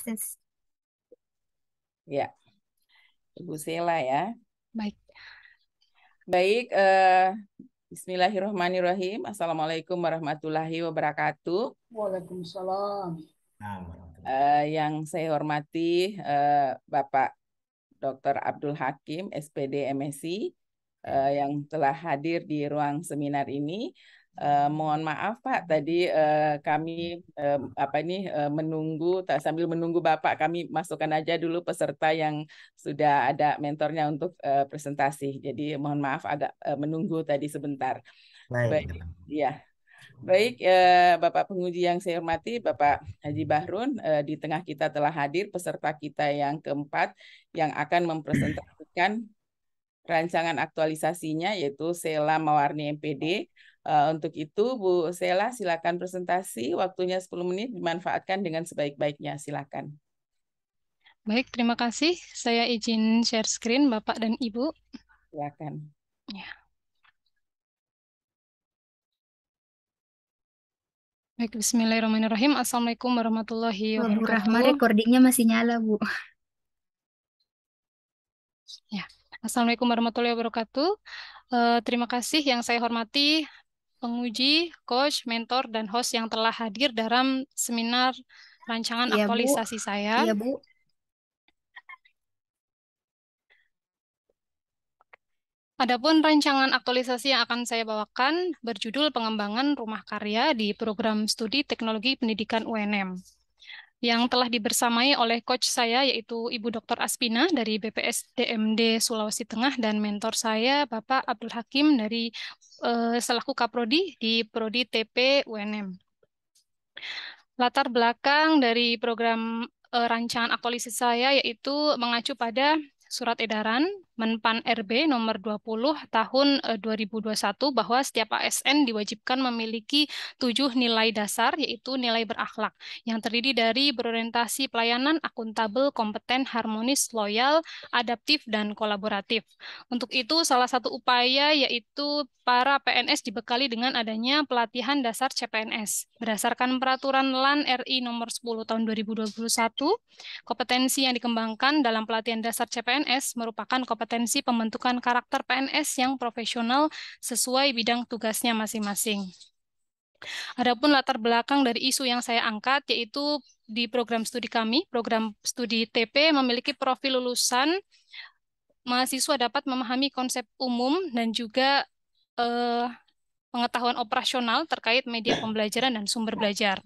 akses. Ya, Ibu Sela ya. Baik. Baik, Bismillahirrahmanirrahim. Assalamualaikum warahmatullahi wabarakatuh. Waalaikumsalam. Yang saya hormati Bapak Dr. Abdul Hakim, SPD MSI, yang telah hadir di ruang seminar ini. Mohon maaf Pak, tadi kami menunggu, sambil menunggu Bapak, kami masukkan aja dulu peserta yang sudah ada mentornya untuk presentasi. Jadi mohon maaf agak menunggu tadi sebentar. Baik, ya. Baik, Bapak penguji yang saya hormati, Bapak Haji Bahrun, di tengah kita telah hadir peserta kita yang keempat yang akan mempresentasikan rancangan aktualisasinya, yaitu Sela mewarni MPD. Untuk itu, Bu Sela, silakan presentasi. Waktunya 10 menit, dimanfaatkan dengan sebaik-baiknya. Silakan. Baik, terima kasih. Saya izin share screen, Bapak dan Ibu. Silakan. Ya. Baik, bismillahirrahmanirrahim. Assalamualaikum warahmatullahi Bu Rahma, wabarakatuh. recordingnya masih nyala, Bu. Ya. Assalamualaikum warahmatullahi wabarakatuh. Terima kasih yang saya hormati penguji, coach, mentor, dan host yang telah hadir dalam seminar rancangan Iya, Bu. aktualisasi saya. Iya, Bu. Adapun rancangan aktualisasi yang akan saya bawakan berjudul Pengembangan Rumah Karya di Program Studi Teknologi Pendidikan UNM, yang telah dibersamai oleh coach saya yaitu Ibu Dr. Aspina dari BPS DMD Sulawesi Tengah dan mentor saya Bapak Abdul Hakim dari selaku Kaprodi di Prodi TP UNM. Latar belakang dari program rancangan aktualisasi saya yaitu mengacu pada Surat Edaran Menpan RB nomor 20 tahun 2021 bahwa setiap ASN diwajibkan memiliki 7 nilai dasar, yaitu nilai berakhlak, yang terdiri dari berorientasi pelayanan, akuntabel, kompeten, harmonis, loyal, adaptif, dan kolaboratif. Untuk itu, salah satu upaya yaitu para PNS dibekali dengan adanya pelatihan dasar CPNS. Berdasarkan peraturan LAN RI nomor 10 tahun 2021, kompetensi yang dikembangkan dalam pelatihan dasar CPNS merupakan kompetensi pembentukan karakter PNS yang profesional sesuai bidang tugasnya masing-masing. Adapun latar belakang dari isu yang saya angkat yaitu di program studi kami, program studi TP memiliki profil lulusan mahasiswa dapat memahami konsep umum dan juga pengetahuan operasional terkait media pembelajaran dan sumber belajar.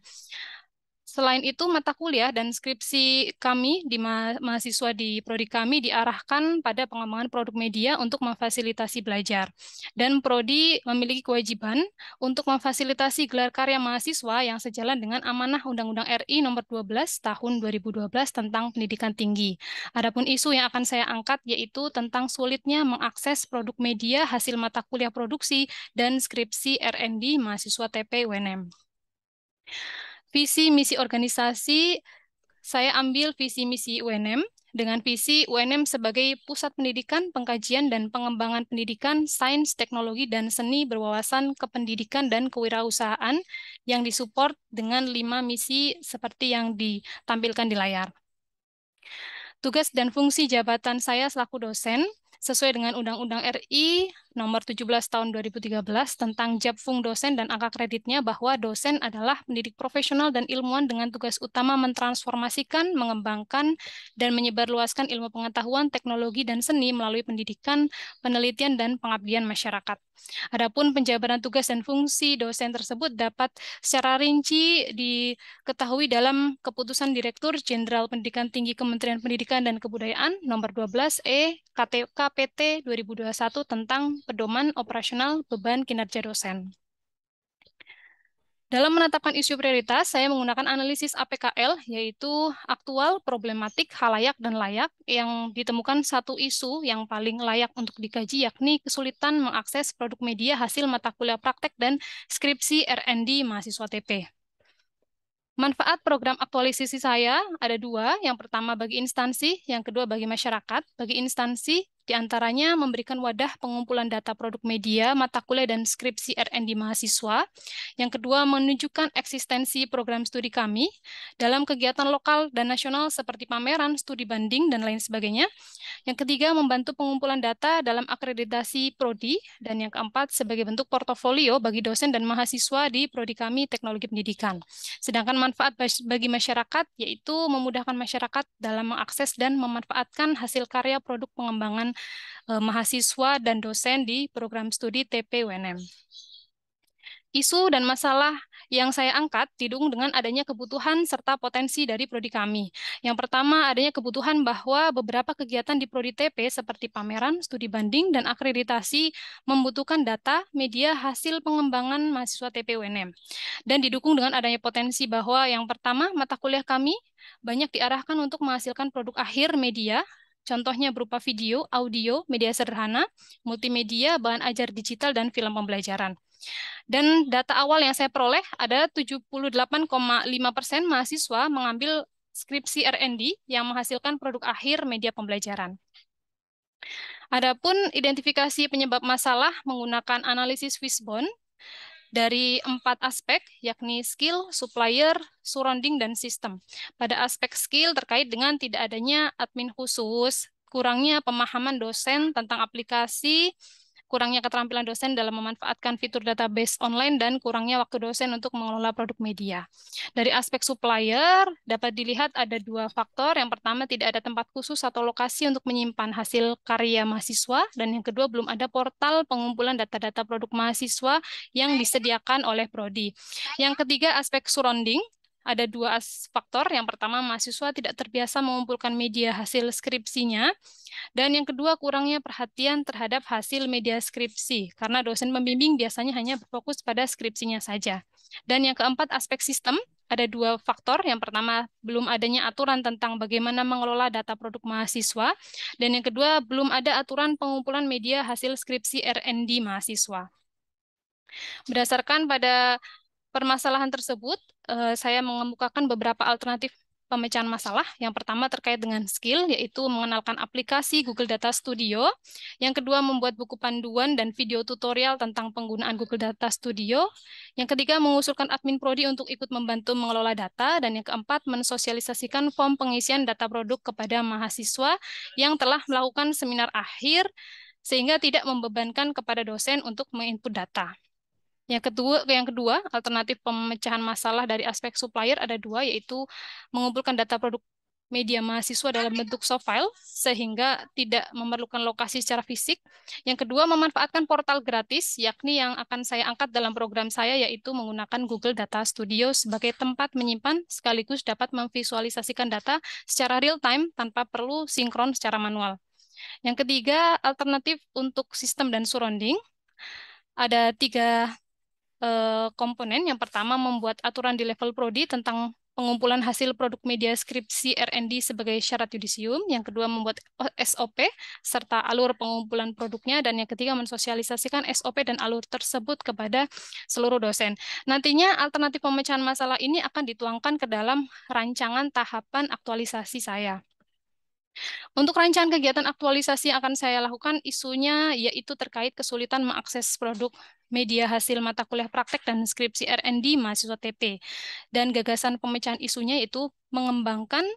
Selain itu, mata kuliah dan skripsi kami di mahasiswa di prodi kami diarahkan pada pengembangan produk media untuk memfasilitasi belajar. Dan prodi memiliki kewajiban untuk memfasilitasi gelar karya mahasiswa yang sejalan dengan amanah Undang-Undang RI nomor 12 tahun 2012 tentang pendidikan tinggi. Adapun isu yang akan saya angkat yaitu tentang sulitnya mengakses produk media hasil mata kuliah produksi dan skripsi R&D mahasiswa TP UNM. Visi misi organisasi, saya ambil visi misi UNM dengan visi UNM sebagai pusat pendidikan, pengkajian, dan pengembangan pendidikan, sains, teknologi, dan seni berwawasan kependidikan dan kewirausahaan yang disupport dengan 5 misi seperti yang ditampilkan di layar. Tugas dan fungsi jabatan saya selaku dosen sesuai dengan Undang-Undang RI nomor 17 tahun 2013 tentang Japfung dosen dan angka kreditnya bahwa dosen adalah pendidik profesional dan ilmuwan dengan tugas utama mentransformasikan, mengembangkan, dan menyebarluaskan ilmu pengetahuan, teknologi, dan seni melalui pendidikan, penelitian, dan pengabdian masyarakat. Adapun penjabaran tugas dan fungsi dosen tersebut dapat secara rinci diketahui dalam Keputusan Direktur Jenderal Pendidikan Tinggi Kementerian Pendidikan dan Kebudayaan nomor 12 KPT 2021 tentang pedoman operasional beban kinerja dosen. Dalam menetapkan isu prioritas, saya menggunakan analisis APKL, yaitu aktual, problematik, halayak, dan layak, yang ditemukan satu isu yang paling layak untuk dikaji, yakni kesulitan mengakses produk media hasil mata kuliah praktek dan skripsi R&D mahasiswa TP. Manfaat program aktualisasi saya ada 2, yang pertama bagi instansi, yang kedua bagi masyarakat. Bagi instansi, Di antaranya memberikan wadah pengumpulan data produk media, mata kuliah, dan skripsi R&D mahasiswa. Yang kedua, menunjukkan eksistensi program studi kami dalam kegiatan lokal dan nasional seperti pameran, studi banding, dan lain sebagainya. Yang ketiga, membantu pengumpulan data dalam akreditasi prodi. Dan yang keempat, sebagai bentuk portofolio bagi dosen dan mahasiswa di prodi kami Teknologi Pendidikan. Sedangkan manfaat bagi masyarakat yaitu memudahkan masyarakat dalam mengakses dan memanfaatkan hasil karya produk pengembangan mahasiswa dan dosen di program studi TP-UNM. Isu dan masalah yang saya angkat didukung dengan adanya kebutuhan serta potensi dari prodi kami. Yang pertama, adanya kebutuhan bahwa beberapa kegiatan di prodi TP seperti pameran, studi banding, dan akreditasi membutuhkan data media hasil pengembangan mahasiswa TP-UNM. Dan didukung dengan adanya potensi bahwa yang pertama, mata kuliah kami banyak diarahkan untuk menghasilkan produk akhir media, contohnya berupa video, audio, media sederhana, multimedia, bahan ajar digital, dan film pembelajaran. Dan data awal yang saya peroleh ada 78,5% mahasiswa mengambil skripsi R&D yang menghasilkan produk akhir media pembelajaran. Adapun identifikasi penyebab masalah menggunakan analisis Wishbone dari 4 aspek, yakni skill, supplier, surrounding, dan sistem. Pada aspek skill terkait dengan tidak adanya admin khusus, kurangnya pemahaman dosen tentang aplikasi, kurangnya keterampilan dosen dalam memanfaatkan fitur database online, dan kurangnya waktu dosen untuk mengelola produk media. Dari aspek supplier, dapat dilihat ada 2 faktor. Yang pertama, tidak ada tempat khusus atau lokasi untuk menyimpan hasil karya mahasiswa, dan yang kedua, belum ada portal pengumpulan data-data produk mahasiswa yang disediakan oleh prodi. Yang ketiga, aspek surrounding. Ada 2 faktor. Yang pertama, mahasiswa tidak terbiasa mengumpulkan media hasil skripsinya. Dan yang kedua, kurangnya perhatian terhadap hasil media skripsi, karena dosen pembimbing biasanya hanya berfokus pada skripsinya saja. Dan yang keempat, aspek sistem. Ada 2 faktor. Yang pertama, belum adanya aturan tentang bagaimana mengelola data produk mahasiswa. Dan yang kedua, belum ada aturan pengumpulan media hasil skripsi R&D mahasiswa. Berdasarkan pada permasalahan tersebut, saya mengemukakan beberapa alternatif pemecahan masalah. Yang pertama terkait dengan skill, yaitu mengenalkan aplikasi Google Data Studio. Yang kedua, membuat buku panduan dan video tutorial tentang penggunaan Google Data Studio. Yang ketiga, mengusulkan admin prodi untuk ikut membantu mengelola data. Dan yang keempat, mensosialisasikan form pengisian data produk kepada mahasiswa yang telah melakukan seminar akhir, sehingga tidak membebankan kepada dosen untuk menginput data. Yang kedua, alternatif pemecahan masalah dari aspek supplier ada 2, yaitu mengumpulkan data produk media mahasiswa dalam bentuk soft file, sehingga tidak memerlukan lokasi secara fisik. Yang kedua, memanfaatkan portal gratis, yakni yang akan saya angkat dalam program saya, yaitu menggunakan Google Data Studio sebagai tempat menyimpan, sekaligus dapat memvisualisasikan data secara real-time tanpa perlu sinkron secara manual. Yang ketiga, alternatif untuk sistem dan surrounding. Ada 3 komponen. Yang pertama, membuat aturan di level prodi tentang pengumpulan hasil produk media skripsi R&D sebagai syarat yudisium. Yang kedua, membuat SOP serta alur pengumpulan produknya. Dan yang ketiga, mensosialisasikan SOP dan alur tersebut kepada seluruh dosen. Nantinya alternatif pemecahan masalah ini akan dituangkan ke dalam rancangan tahapan aktualisasi saya. Untuk rancangan kegiatan aktualisasi yang akan saya lakukan, isunya yaitu terkait kesulitan mengakses produk media hasil mata kuliah praktek dan skripsi R&D mahasiswa TP. Dan gagasan pemecahan isunya yaitu mengembangkan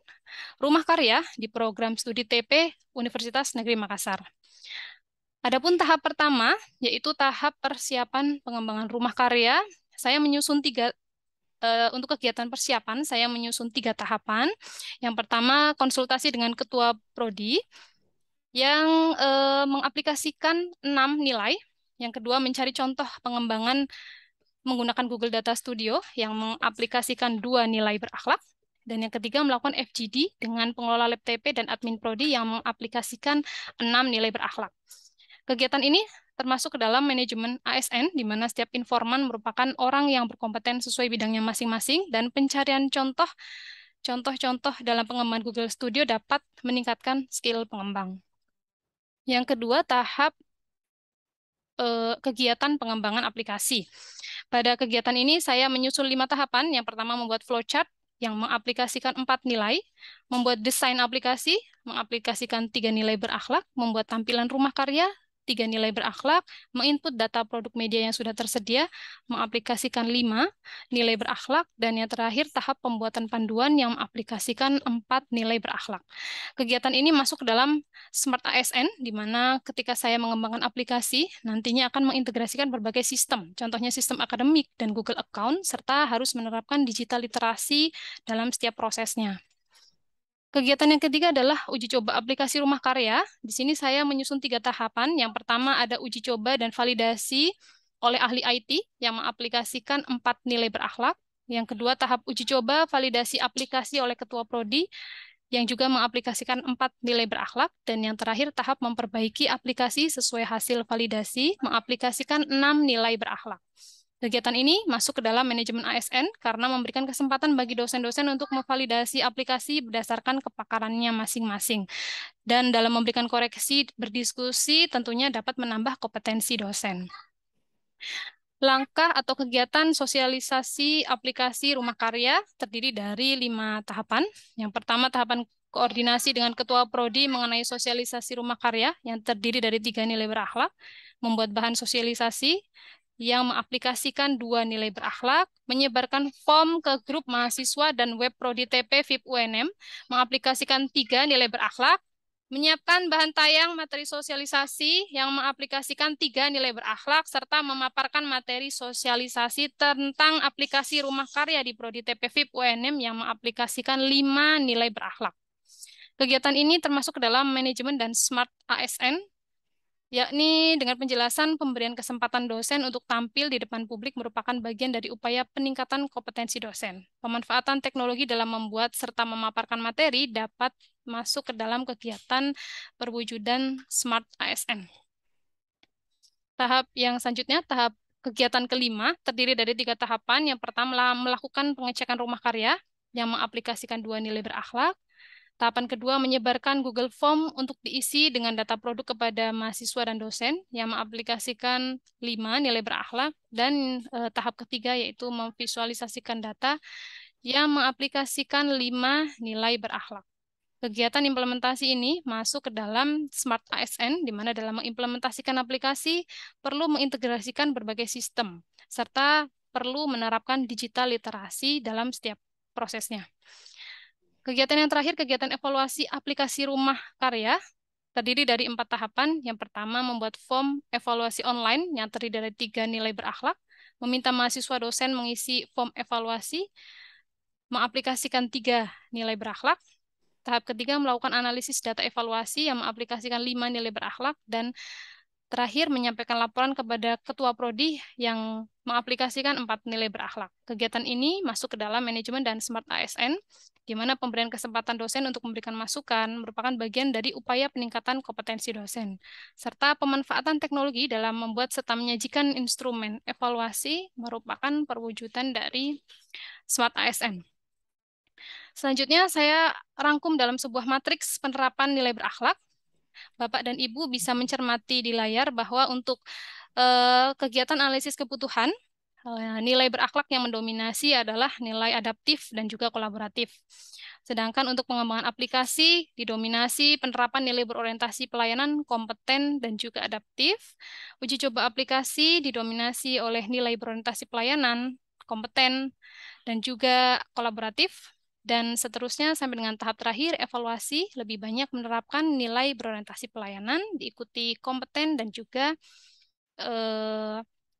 rumah karya di program studi TP Universitas Negeri Makassar. Adapun tahap pertama, yaitu tahap persiapan pengembangan rumah karya, saya menyusun untuk kegiatan persiapan, saya menyusun 3 tahapan. Yang pertama, konsultasi dengan Ketua Prodi yang mengaplikasikan 6 nilai. Yang kedua, mencari contoh pengembangan menggunakan Google Data Studio yang mengaplikasikan 2 nilai berakhlak. Dan yang ketiga, melakukan FGD dengan pengelola lab TP dan admin Prodi yang mengaplikasikan 6 nilai berakhlak. Kegiatan ini termasuk ke dalam manajemen ASN, di mana setiap informan merupakan orang yang berkompeten sesuai bidangnya masing-masing, dan pencarian contoh-contoh dalam pengembangan Google Studio dapat meningkatkan skill pengembang. Yang kedua, tahap kegiatan pengembangan aplikasi. Pada kegiatan ini, saya menyusul 5 tahapan. Yang pertama, membuat flowchart yang mengaplikasikan 4 nilai, membuat desain aplikasi, mengaplikasikan 3 nilai berakhlak, membuat tampilan rumah karya, 3 nilai berakhlak, menginput data produk media yang sudah tersedia, mengaplikasikan 5 nilai berakhlak, dan yang terakhir tahap pembuatan panduan yang mengaplikasikan 4 nilai berakhlak. Kegiatan ini masuk ke dalam Smart ASN, di mana ketika saya mengembangkan aplikasi, nantinya akan mengintegrasikan berbagai sistem, contohnya sistem akademik dan Google Account, serta harus menerapkan digital literasi dalam setiap prosesnya. Kegiatan yang ketiga adalah uji coba aplikasi rumah karya. Di sini saya menyusun 3 tahapan. Yang pertama ada uji coba dan validasi oleh ahli IT yang mengaplikasikan 4 nilai berakhlak. Yang kedua tahap uji coba validasi aplikasi oleh ketua prodi yang juga mengaplikasikan 4 nilai berakhlak. Dan yang terakhir tahap memperbaiki aplikasi sesuai hasil validasi, mengaplikasikan 6 nilai berakhlak. Kegiatan ini masuk ke dalam manajemen ASN karena memberikan kesempatan bagi dosen-dosen untuk memvalidasi aplikasi berdasarkan kepakarannya masing-masing. Dan dalam memberikan koreksi, berdiskusi tentunya dapat menambah kompetensi dosen. Langkah atau kegiatan sosialisasi aplikasi rumah karya terdiri dari 5 tahapan. Yang pertama tahapan koordinasi dengan ketua prodi mengenai sosialisasi rumah karya yang terdiri dari 3 nilai berakhlak, membuat bahan sosialisasi yang mengaplikasikan 2 nilai berakhlak, menyebarkan form ke grup mahasiswa dan web prodi TP VIP UNM, mengaplikasikan 3 nilai berakhlak, menyiapkan bahan tayang materi sosialisasi yang mengaplikasikan 3 nilai berakhlak, serta memaparkan materi sosialisasi tentang aplikasi rumah karya di prodi TP VIP UNM yang mengaplikasikan 5 nilai berakhlak. Kegiatan ini termasuk ke dalam manajemen dan Smart ASN, yakni dengan penjelasan pemberian kesempatan dosen untuk tampil di depan publik merupakan bagian dari upaya peningkatan kompetensi dosen. Pemanfaatan teknologi dalam membuat serta memaparkan materi dapat masuk ke dalam kegiatan perwujudan Smart ASN. Tahap yang selanjutnya, tahap kegiatan kelima, terdiri dari 3 tahapan. Yang pertama, melakukan pengecekan rumah karya yang mengaplikasikan 2 nilai berakhlak. Tahapan kedua, menyebarkan Google Form untuk diisi dengan data produk kepada mahasiswa dan dosen yang mengaplikasikan 5 nilai berakhlak. Dan tahap ketiga yaitu memvisualisasikan data yang mengaplikasikan 5 nilai berakhlak. Kegiatan implementasi ini masuk ke dalam Smart ASN, di mana dalam mengimplementasikan aplikasi perlu mengintegrasikan berbagai sistem, serta perlu menerapkan digital literasi dalam setiap prosesnya. Kegiatan yang terakhir, kegiatan evaluasi aplikasi rumah karya, terdiri dari 4 tahapan. Yang pertama, membuat form evaluasi online yang terdiri dari 3 nilai berakhlak, meminta mahasiswa dosen mengisi form evaluasi, mengaplikasikan 3 nilai berakhlak. Tahap ketiga, melakukan analisis data evaluasi yang mengaplikasikan 5 nilai berakhlak, dan terakhir, menyampaikan laporan kepada ketua prodi yang mengaplikasikan 4 nilai berakhlak. Kegiatan ini masuk ke dalam manajemen dan Smart ASN, di mana pemberian kesempatan dosen untuk memberikan masukan merupakan bagian dari upaya peningkatan kompetensi dosen, serta pemanfaatan teknologi dalam membuat serta menyajikan instrumen evaluasi merupakan perwujudan dari Smart ASN. Selanjutnya, saya rangkum dalam sebuah matriks penerapan nilai berakhlak. Bapak dan Ibu bisa mencermati di layar bahwa untuk kegiatan analisis kebutuhan, nilai berakhlak yang mendominasi adalah nilai adaptif dan juga kolaboratif. Sedangkan untuk pengembangan aplikasi, didominasi penerapan nilai berorientasi pelayanan, kompeten, dan juga adaptif. Uji coba aplikasi didominasi oleh nilai berorientasi pelayanan, kompeten, dan juga kolaboratif. Dan seterusnya sampai dengan tahap terakhir, evaluasi lebih banyak menerapkan nilai berorientasi pelayanan, diikuti kompeten dan juga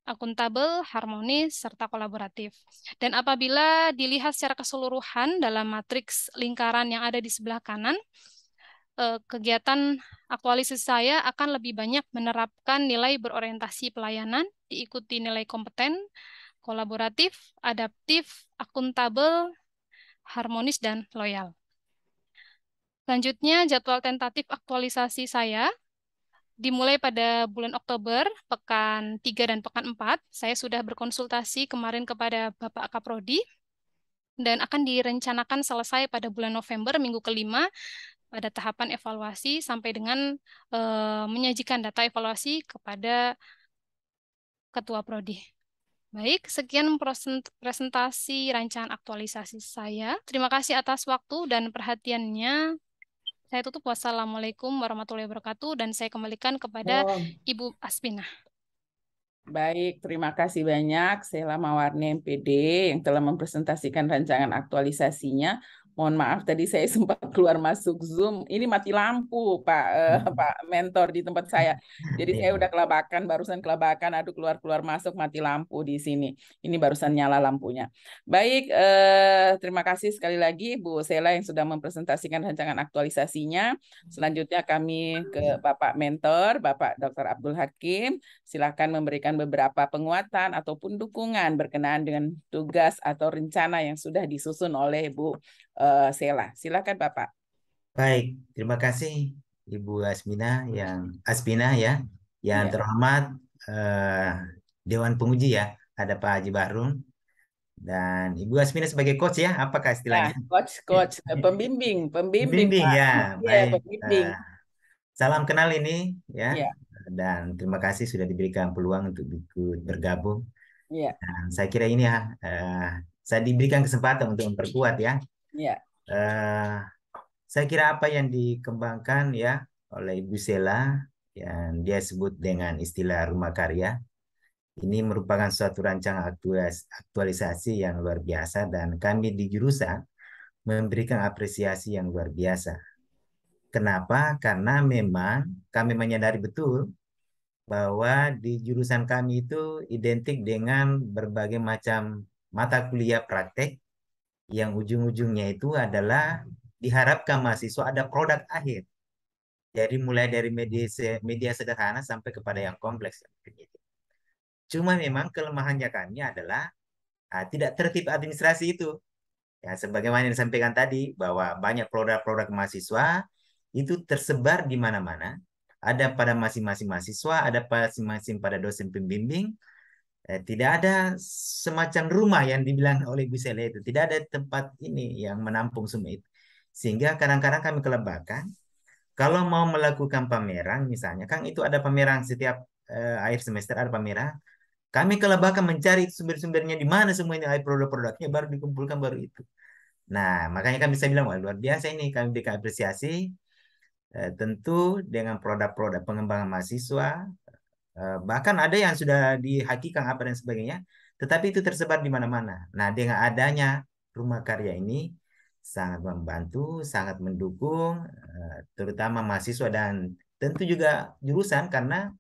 akuntabel, harmonis, serta kolaboratif. Dan apabila dilihat secara keseluruhan dalam matriks lingkaran yang ada di sebelah kanan, kegiatan aktualisasi saya akan lebih banyak menerapkan nilai berorientasi pelayanan, diikuti nilai kompeten, kolaboratif, adaptif, akuntabel, harmonis, dan loyal. Selanjutnya, jadwal tentatif aktualisasi saya dimulai pada bulan Oktober, pekan 3 dan pekan 4. Saya sudah berkonsultasi kemarin kepada Bapak Kaprodi, dan akan direncanakan selesai pada bulan November, minggu kelima, pada tahapan evaluasi sampai dengan menyajikan data evaluasi kepada Ketua Prodi. Baik, sekian presentasi rancangan aktualisasi saya. Terima kasih atas waktu dan perhatiannya. Saya tutup. Wassalamualaikum warahmatullahi wabarakatuh. Dan saya kembalikan kepada Ibu Asbinah. Baik, terima kasih banyak Sela Mawarni MPD yang telah mempresentasikan rancangan aktualisasinya. Mohon maaf tadi saya sempat keluar masuk Zoom. Ini mati lampu Pak Mentor di tempat saya. Jadi saya udah barusan kelabakan, aduh keluar masuk mati lampu di sini. Ini barusan nyala lampunya. Baik, terima kasih sekali lagi Bu Sela yang sudah mempresentasikan rancangan aktualisasinya. Selanjutnya kami ke Bapak Mentor, Bapak Dr. Abdul Hakim. Silakan memberikan beberapa penguatan ataupun dukungan berkenaan dengan tugas atau rencana yang sudah disusun oleh Bu Sela. Silakan Bapak. Baik, terima kasih Ibu Asbinah ya, yang terhormat Dewan Penguji ya, ada Pak Haji Bahrun dan Ibu Asbinah sebagai coach ya, apakah istilahnya? Coach, pembimbing Pembimbing Pak. ya, Iya, baik. pembimbing. Salam kenal ini ya, Iya. dan terima kasih sudah diberikan peluang untuk ikut bergabung. Iya. Dan saya kira ini ya, saya diberikan kesempatan untuk memperkuat ya. Iya. Saya kira apa yang dikembangkan ya oleh Ibu Sela yang dia sebut dengan istilah rumah karya ini merupakan suatu rancangan aktualisasi yang luar biasa dan kami di jurusan memberikan apresiasi yang luar biasa. Kenapa? Karena memang kami menyadari betul bahwa di jurusan kami itu identik dengan berbagai macam mata kuliah praktek yang ujung-ujungnya itu adalah diharapkan mahasiswa ada produk akhir. Jadi mulai dari media sederhana sampai kepada yang kompleks. Cuma memang kelemahannya kami adalah tidak tertib administrasi itu. Ya, sebagaimana yang disampaikan tadi bahwa banyak produk-produk mahasiswa itu tersebar di mana-mana. Ada pada masing-masing mahasiswa, ada masing-masing pada dosen pembimbing. Tidak ada semacam rumah yang dibilang oleh Bu Sela itu. Tidak ada tempat ini yang menampung semua itu. Sehingga kadang-kadang kami kelebakan. Kalau mau melakukan pameran, misalnya, kan itu ada pameran setiap akhir semester ada pameran. Kami kelebakan mencari sumber-sumbernya di mana semuanya, produk-produknya baru dikumpulkan baru itu. Nah, makanya kami bisa bilang, wah luar biasa ini, kami berikan apresiasi. Tentu dengan produk-produk pengembangan mahasiswa, bahkan ada yang sudah dihakikan apa dan sebagainya, tetapi itu tersebar di mana-mana. Nah, dengan adanya rumah karya ini sangat membantu, sangat mendukung, terutama mahasiswa dan tentu juga jurusan karena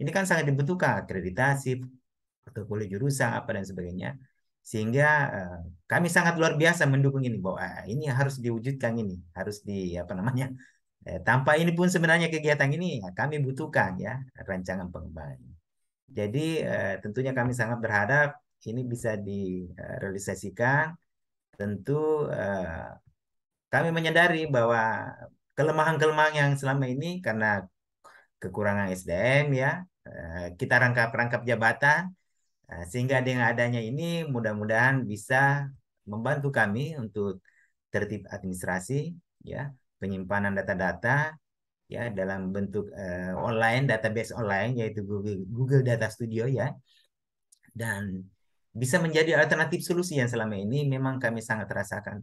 ini kan sangat dibutuhkan akreditasi, portofolio jurusan apa dan sebagainya. Sehingga kami sangat luar biasa mendukung ini bahwa ini harus diwujudkan ini, harus tanpa ini pun sebenarnya kegiatan ini kami butuhkan ya rancangan pengembangan. Jadi tentunya kami sangat berharap ini bisa direalisasikan. Tentu kami menyadari bahwa kelemahan-kelemahan yang selama ini karena kekurangan SDM ya, kita rangkap jabatan, sehingga dengan adanya ini mudah-mudahan bisa membantu kami untuk tertib administrasi ya, penyimpanan data-data ya dalam bentuk online, database online yaitu Google Data Studio ya, dan bisa menjadi alternatif solusi yang selama ini memang kami sangat rasakan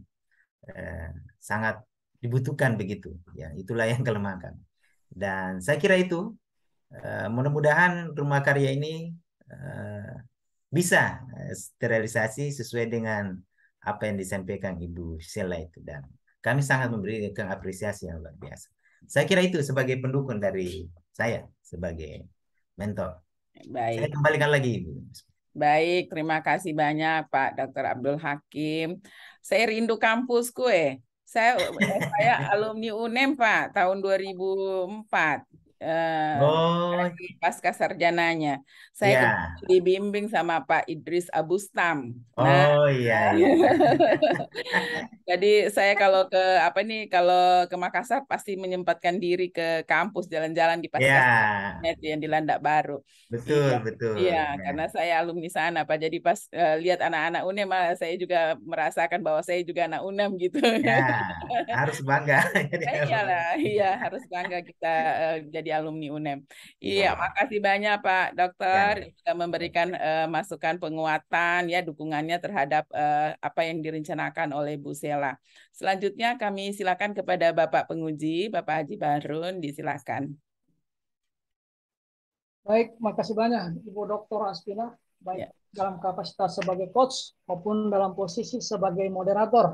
sangat dibutuhkan begitu ya, itulah yang kelemahan kami. Dan saya kira itu mudah-mudahan rumah karya ini bisa terrealisasi sesuai dengan apa yang disampaikan Ibu Sela itu, dan kami sangat memberikan apresiasi yang luar biasa. Saya kira itu sebagai pendukung dari saya sebagai mentor. Baik. Saya kembalikan lagi Ibu. Baik, terima kasih banyak Pak Dr. Abdul Hakim. Saya rindu kampusku Saya alumni UNEM Pak, tahun 2004. Pasca sarjananya. Saya dibimbing sama Pak Idris Abustam. Nah, iya. Jadi saya kalau ke Makassar pasti menyempatkan diri ke kampus jalan-jalan di pasca yang di Landak Baru. Betul. Iya, karena saya alumni sana Pak. Jadi pas lihat anak-anak UNEM, saya juga merasakan bahwa saya juga anak UNEM gitu. Ya, harus bangga. Iyalah, iya harus bangga kita jadi menjadi alumni UNEM. Iya, Iya. makasih banyak Pak Dokter Ya. sudah memberikan masukan penguatan ya dukungannya terhadap apa yang direncanakan oleh Bu Sela. Selanjutnya kami silakan kepada Bapak penguji, Bapak Haji Bahrun, disilakan. Baik, makasih banyak Ibu Dr. Aspina, baik Ya. dalam kapasitas sebagai coach maupun dalam posisi sebagai moderator.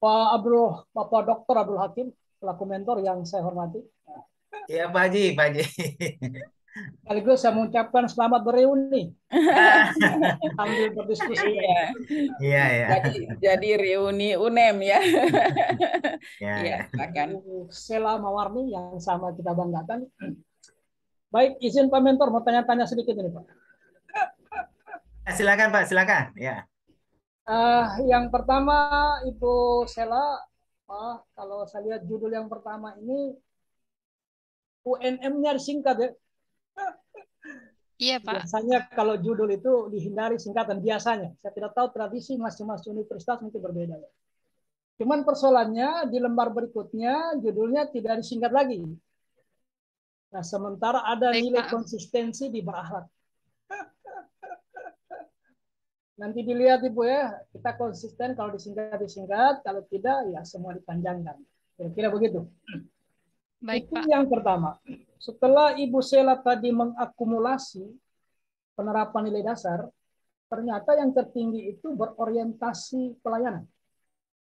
Bapak Dr. Abdul Hakim, selaku mentor yang saya hormati. Iya Pak Haji, Pak Haji. Sekaligus saya mengucapkan selamat bereuni Ya. sambil berdiskusi. Iya. Iya, ya. Jadi reuni UNEM ya. Ya, Iya, ya. silakan. Bu Sela Mawarni yang sama kita banggakan. Baik, izin Pak Mentor mau tanya-tanya sedikit ini Pak. Silakan Pak, silakan. Ya. Yang pertama Ibu Sela, kalau saya lihat judul yang pertama ini UNM-nya disingkat ya. Iya, Pak. Biasanya kalau judul itu dihindari singkatan biasanya. Saya tidak tahu tradisi masing-masing universitas mungkin berbeda ya. Cuman persoalannya di lembar berikutnya judulnya tidak disingkat lagi. Nah, sementara ada Baik, nilai Pak. konsistensi di berakhlak. Nanti dilihat Ibu ya, kita konsisten kalau disingkat, kalau tidak ya semua dipanjangkan. Kira-kira begitu. Baik, Itu Pak. yang pertama. Setelah Ibu Sela tadi mengakumulasi penerapan nilai dasar, ternyata yang tertinggi itu berorientasi pelayanan.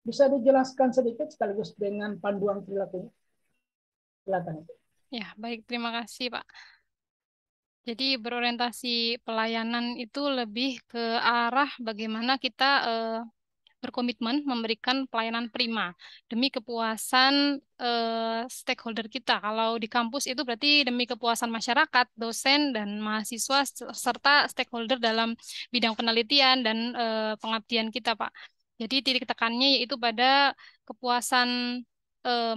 Bisa dijelaskan sedikit sekaligus dengan panduan perilakunya? Silakan. Ya, baik. Terima kasih, Pak. Jadi berorientasi pelayanan itu lebih ke arah bagaimana kita berkomitmen memberikan pelayanan prima demi kepuasan stakeholder kita. Kalau di kampus itu berarti demi kepuasan masyarakat, dosen dan mahasiswa serta stakeholder dalam bidang penelitian dan pengabdian kita, Pak. Jadi titik tekannya yaitu pada kepuasan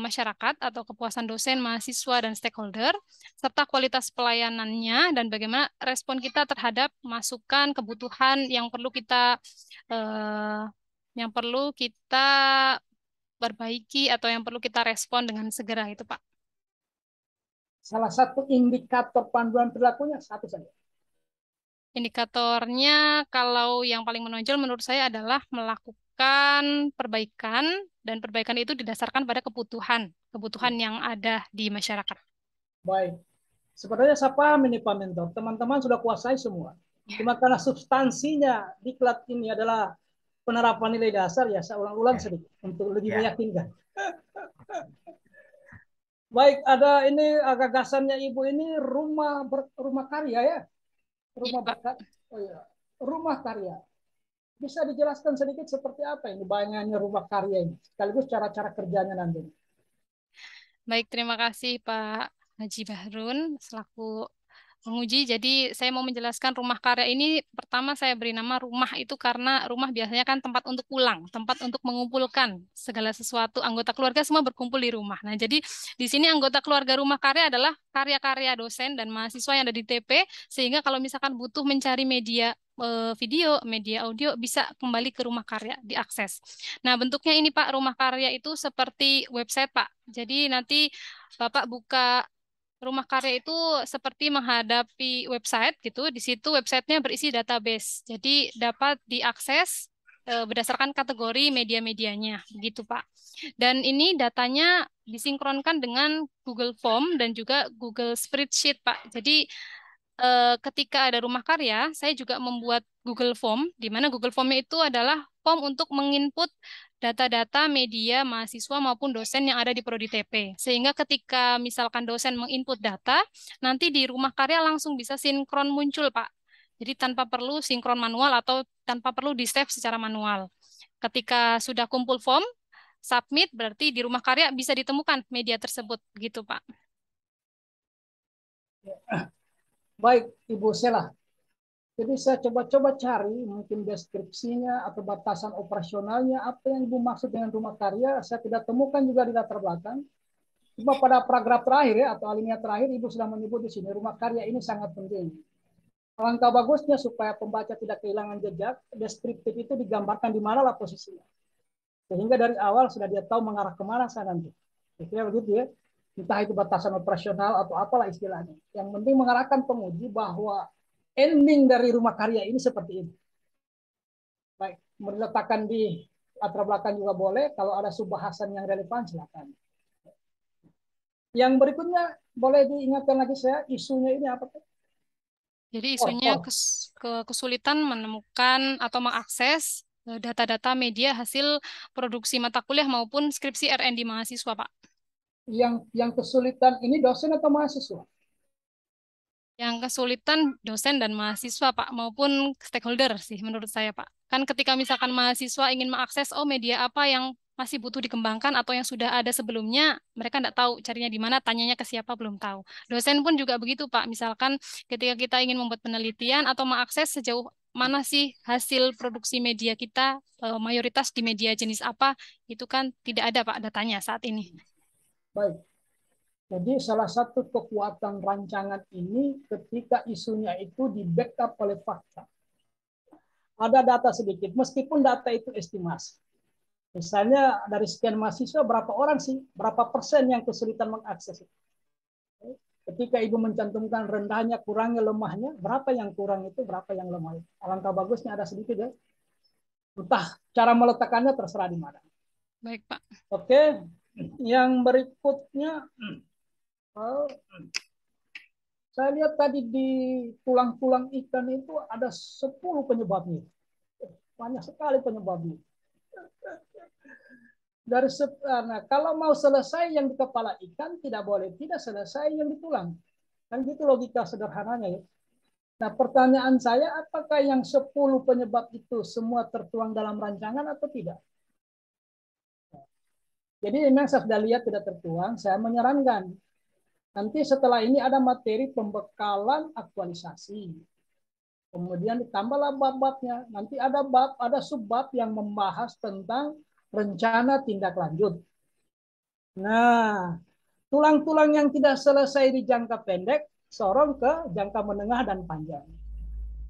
masyarakat atau kepuasan dosen, mahasiswa dan stakeholder serta kualitas pelayanannya dan bagaimana respon kita terhadap masukan kebutuhan eh, yang perlu kita perbaiki atau yang perlu kita respon dengan segera itu, Pak. Salah satu indikator panduan perilakunya satu saja. Indikatornya kalau yang paling menonjol menurut saya adalah melakukan perbaikan dan perbaikan itu didasarkan pada kebutuhan yang ada di masyarakat. Baik. Sebenarnya saya paham ini Pak Mentor. Teman-teman sudah kuasai semua. Cuma karena substansinya diklat ini adalah penerapan nilai dasar, ya saya ulang-ulang sedikit untuk lebih meyakinkan. Baik, ada ini gagasannya Ibu ini rumah karya ya. Rumah berkat. Oh ya, rumah karya. Bisa dijelaskan sedikit seperti apa ini bayangannya rumah karya ini, sekaligus cara-cara kerjanya nanti. Baik, terima kasih Pak Haji Bahrun selaku penguji. Jadi saya mau menjelaskan rumah karya ini pertama saya beri nama rumah itu karena rumah biasanya kan tempat untuk pulang, tempat untuk mengumpulkan segala sesuatu anggota keluarga semua berkumpul di rumah. Nah, jadi di sini anggota keluarga rumah karya adalah karya-karya dosen dan mahasiswa yang ada di TP sehingga kalau misalkan butuh mencari media video, media audio bisa kembali ke rumah karya diakses. Nah, bentuknya ini Pak, rumah karya itu seperti website Pak. Jadi nanti Bapak buka rumah karya itu seperti menghadapi website gitu. Di situ websitenya berisi database. Jadi dapat diakses berdasarkan kategori media-medianya, begitu Pak. Dan ini datanya disinkronkan dengan Google Form dan juga Google Spreadsheet Pak. Jadi ketika ada rumah karya, saya juga membuat Google Form, di mana Google Form itu adalah form untuk menginput data-data media mahasiswa maupun dosen yang ada di Prodi TP. Sehingga ketika misalkan dosen menginput data, nanti di rumah karya langsung bisa sinkron muncul, Pak. Jadi tanpa perlu sinkron manual atau tanpa perlu di-save secara manual. Ketika sudah kumpul form, submit, berarti di rumah karya bisa ditemukan media tersebut, gitu, Pak. Baik, Ibu Sela. Jadi saya coba-coba cari mungkin deskripsinya atau batasan operasionalnya, apa yang Ibu maksud dengan rumah karya, saya tidak temukan juga di latar belakang. Cuma pada paragraf terakhir ya, atau alinea terakhir, Ibu sudah menyebut di sini, rumah karya ini sangat penting. Alangkah bagusnya supaya pembaca tidak kehilangan jejak, deskriptif itu digambarkan di mana lah posisinya. Sehingga dari awal sudah dia tahu mengarah kemana saya nanti. Kira begitu ya. entah itu batasan operasional atau apalah istilahnya. Yang penting mengarahkan penguji bahwa ending dari rumah karya ini seperti ini. Baik, diletakkan di latar belakang juga boleh. Kalau ada subbahasan yang relevan, silakan. Yang berikutnya boleh diingatkan lagi saya, isunya ini apa? Jadi isunya kesulitan menemukan atau mengakses data-data media hasil produksi mata kuliah maupun skripsi R&D mahasiswa, Pak. Yang kesulitan ini dosen atau mahasiswa? Yang kesulitan dosen dan mahasiswa, Pak, maupun stakeholder sih menurut saya, Pak. Kan ketika misalkan mahasiswa ingin mengakses, oh media apa yang masih butuh dikembangkan atau yang sudah ada sebelumnya, mereka nggak tahu carinya di mana, tanyanya ke siapa, belum tahu. Dosen pun juga begitu, Pak. Misalkan ketika kita ingin membuat penelitian atau mengakses sejauh mana sih hasil produksi media kita, mayoritas di media jenis apa, itu kan tidak ada, Pak, datanya saat ini. Baik. Jadi salah satu kekuatan rancangan ini ketika isunya itu di backup oleh fakta. Ada data sedikit, meskipun data itu estimasi. Misalnya dari sekian mahasiswa, berapa orang sih, berapa persen yang kesulitan mengakses itu. Ketika Ibu mencantumkan rendahnya, kurangnya, lemahnya, berapa yang kurang itu, berapa yang lemah itu. Alangkah bagusnya ada sedikit ya. Entah cara meletakkannya terserah di mana. Baik, Pak. Oke, yang berikutnya, saya lihat tadi di tulang-tulang ikan itu ada 10 penyebabnya. Banyak sekali penyebabnya. Nah, kalau mau selesai yang di kepala ikan, tidak boleh tidak selesai yang di tulang. Kan gitu logika sederhananya ya. Nah, pertanyaan saya, apakah yang 10 penyebab itu semua tertuang dalam rancangan atau tidak? Jadi memang saya sudah lihat tidak tertuang, saya menyarankan. Nanti setelah ini ada materi pembekalan aktualisasi. Kemudian ditambahlah bab-babnya. Nanti ada subbab yang membahas tentang rencana tindak lanjut. Nah, tulang-tulang yang tidak selesai di jangka pendek, sorong ke jangka menengah dan panjang.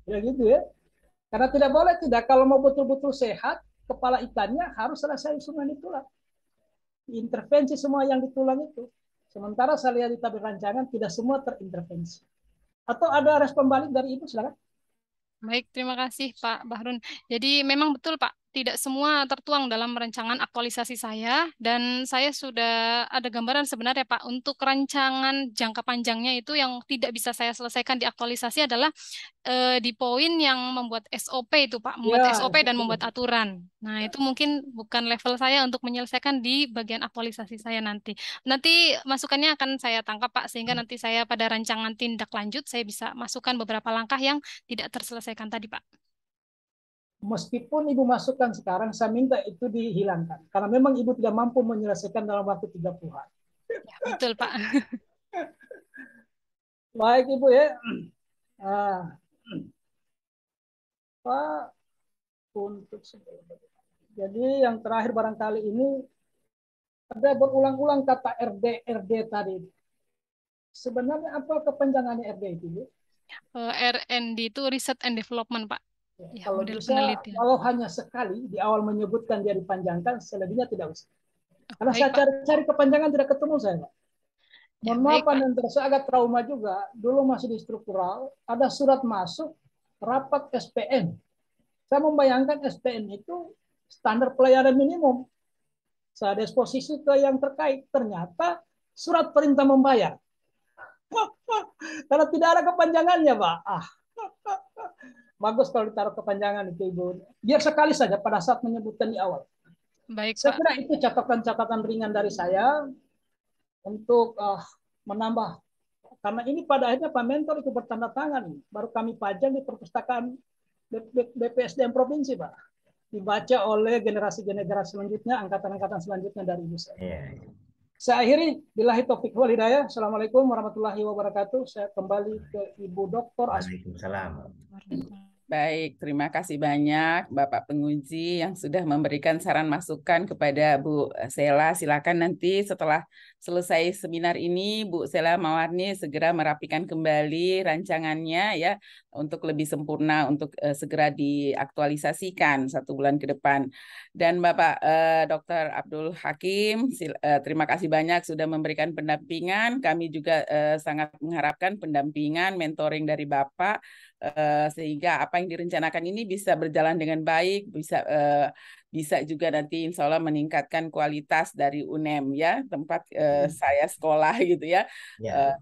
Ya gitu ya. Karena tidak boleh tidak, kalau mau betul-betul sehat, kepala ikannya harus selesai semua di tulang. Intervensi semua yang di tulang itu. Sementara saya lihat di tabel rancangan tidak semua terintervensi. Atau ada respon balik dari Ibu, silakan. Baik, terima kasih Pak Bahrun. Jadi memang betul Pak, tidak semua tertuang dalam rancangan aktualisasi saya, dan saya sudah ada gambaran sebenarnya Pak, untuk rancangan jangka panjangnya itu yang tidak bisa saya selesaikan di aktualisasi adalah di poin yang membuat SOP itu Pak, membuat Ya, SOP dan betul. membuat aturan. Nah, itu mungkin bukan level saya untuk menyelesaikan di bagian aktualisasi saya nanti. Nanti masukannya akan saya tangkap Pak, sehingga nanti saya pada rancangan tindak lanjut saya bisa masukkan beberapa langkah yang tidak terselesaikan tadi Pak. Meskipun Ibu masukkan sekarang, saya minta itu dihilangkan. Karena memang Ibu tidak mampu menyelesaikan dalam waktu 30 hari. Ya, betul Pak. Baik Ibu ya. Pak, untuk jadi yang terakhir barangkali ini ada berulang-ulang kata RD tadi. Sebenarnya apa kepanjangannya RD itu? R&D itu Research and Development Pak. Ya, kalau model bisa, penelitian. kalau hanya sekali di awal menyebutkan dia dipanjangkan, selebihnya tidak usah. Karena Baik, saya Pak. cari kepanjangan tidak ketemu saya, Pak. Ya, Mohon maaf, baik, Pak. nanti saya agak trauma juga. Dulu masih di struktural, ada surat masuk rapat SPN. Saya membayangkan SPN itu standar pelayanan minimum. Saya ada eksposisi ke yang terkait. Ternyata surat perintah membayar. Karena tidak ada kepanjangannya, Pak. Bagus kalau ditaruh kepanjangan itu, Ibu. Biar sekali saja pada saat menyebutkan di awal. Baik, Saya Pak. kira itu catatan-catatan ringan dari saya untuk menambah. Karena ini pada akhirnya Pak Mentor itu bertanda tangan. Baru kami pajang di perpustakaan BPSDM Provinsi, Pak. Dibaca oleh generasi-generasi selanjutnya, angkatan-angkatan selanjutnya dari Ibu saya. Yeah. Saya akhiri, billahi taufiq wal hidayah. Assalamualaikum warahmatullahi wabarakatuh. Saya kembali ke Ibu Dr. Asfi. Waalaikumsalam. Baik, terima kasih banyak Bapak penguji yang sudah memberikan saran masukan kepada Bu Sela. Silakan nanti setelah selesai seminar ini Bu Sela Mawarni segera merapikan kembali rancangannya ya, untuk lebih sempurna untuk segera diaktualisasikan 1 bulan ke depan. Dan Bapak Dr. Abdul Hakim, terima kasih banyak sudah memberikan pendampingan. Kami juga sangat mengharapkan pendampingan, mentoring dari Bapak sehingga apa yang direncanakan ini bisa berjalan dengan baik, bisa juga nanti insya Allah meningkatkan kualitas dari UNEM ya, tempat saya sekolah gitu ya. Ya.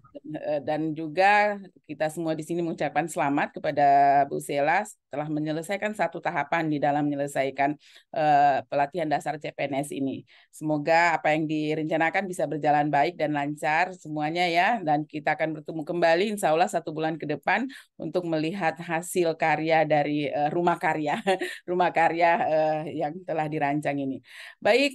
Dan juga kita semua di sini mengucapkan selamat kepada Bu Sela telah menyelesaikan 1 tahapan di dalam menyelesaikan pelatihan dasar CPNS ini. Semoga apa yang direncanakan bisa berjalan baik dan lancar semuanya ya. Dan kita akan bertemu kembali insya Allah 1 bulan ke depan untuk melihat hasil karya dari rumah karya yang telah dirancang ini. Baik,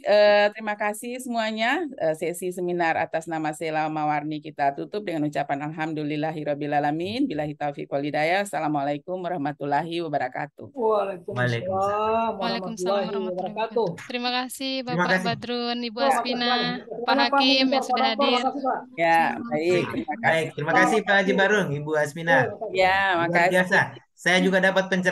terima kasih semuanya. Sesi seminar atas nama Sela Mawarni kita tutup dengan ucapan alhamdulillahirabbil alamin. Billahi taufiq wal hidayah. Assalamualaikum warahmatullahi wabarakatuh. Waalaikumsalam Waalaikumsalam warahmatullahi warahmatullahi wabarakatuh. wabarakatuh. Terima kasih Terima Bapak kasih. Badrun, Ibu Oh, Asmina, Pak Pak Hakim mungkin yang sudah Pak Akbar, hadir. makasih Pak. Ya, baik. Baik, Terima baik. kasih. Terima kasih Pak Haji Barung, Ibu Asmina. Makasih. Ya, Luar makasih. biasa. Saya juga dapat pencerahan.